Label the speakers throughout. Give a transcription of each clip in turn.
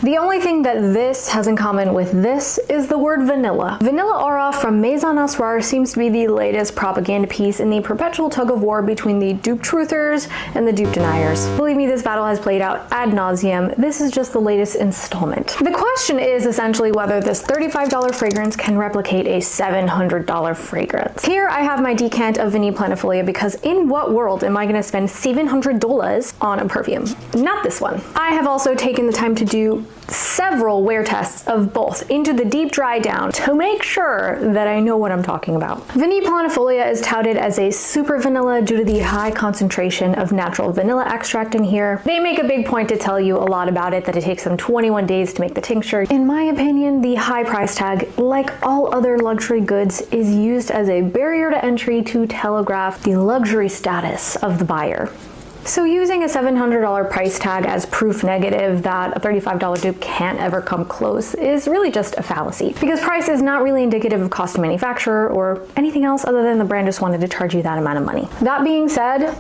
Speaker 1: The only thing that this has in common with this is the word vanilla. Vanilla Aura from Maison Asrar seems to be the latest propaganda piece in the perpetual tug of war between the dupe truthers and the dupe deniers. Believe me, this battle has played out ad nauseum. This is just the latest installment. The question is essentially whether this $35 fragrance can replicate a $700 fragrance. Here I have my decant of Vanille Planifolia because in what world am I going to spend $700 on a perfume? Not this one. I have also taken the time to do several wear tests of both into the deep dry down to make sure that I know what I'm talking about. Vanille Planifolia is touted as a super vanilla due to the high concentration of natural vanilla extract in here. They make a big point to tell you a lot about it, that it takes them 21 days to make the tincture. In my opinion, the high price tag, like all other luxury goods, is used as a barrier to entry to telegraph the luxury status of the buyer. So using a $700 price tag as proof negative that a $35 dupe can't ever come close is really just a fallacy, because price is not really indicative of cost to manufacture or anything else other than the brand just wanted to charge you that amount of money. That being said,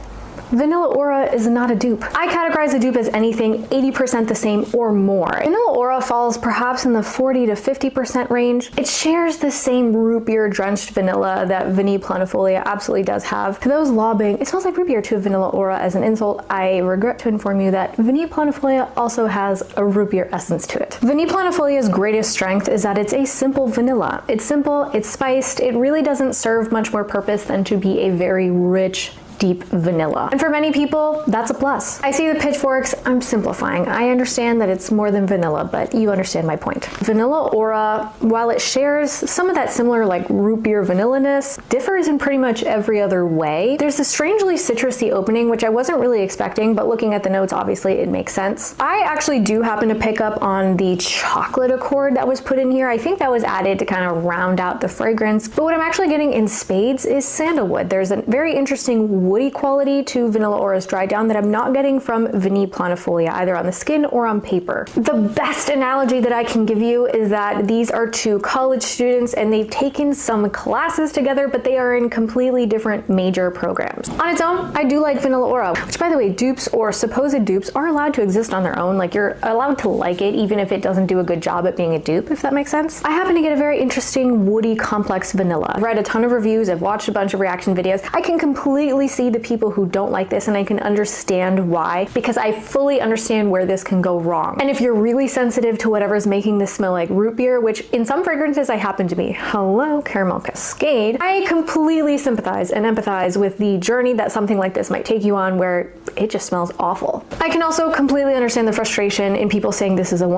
Speaker 1: Vanilla Aura is not a dupe. I categorize a dupe as anything 80% the same or more. Vanilla Aura falls perhaps in the 40 to 50% range. It shares the same root beer drenched vanilla that Vanille Planifolia absolutely does have. To those lobbing, it smells like root beer to Vanilla Aura as an insult, I regret to inform you that Vanille Planifolia also has a root beer essence to it. Vanille Planifolia's greatest strength is that it's a simple vanilla. It's simple, it's spiced, it really doesn't serve much more purpose than to be a very rich, deep vanilla. And for many people, that's a plus. I see the pitchforks, I'm simplifying. I understand that it's more than vanilla, but you understand my point. Vanilla Aura, while it shares some of that similar like root beer vanilla-ness, differs in pretty much every other way. There's a strangely citrusy opening, which I wasn't really expecting, but looking at the notes, obviously it makes sense. I actually do happen to pick up on the chocolate accord that was put in here. I think that was added to kind of round out the fragrance, but what I'm actually getting in spades is sandalwood. There's a very interesting woody quality to Vanilla Aura's dry down that I'm not getting from Vanille Planifolia, either on the skin or on paper. The best analogy that I can give you is that these are two college students and they've taken some classes together, but they are in completely different major programs. On its own, I do like Vanilla Aura, which by the way, dupes or supposed dupes are allowed to exist on their own. Like, you're allowed to like it even if it doesn't do a good job at being a dupe, if that makes sense. I happen to get a very interesting woody complex vanilla. I've read a ton of reviews, I've watched a bunch of reaction videos. I can completely see the people who don't like this, and I can understand why, because I fully understand where this can go wrong. And if you're really sensitive to whatever's making this smell like root beer, which in some fragrances I happen to be, hello, Caramel Cascade, I completely sympathize and empathize with the journey that something like this might take you on where it just smells awful. I can also completely understand the frustration in people saying this is a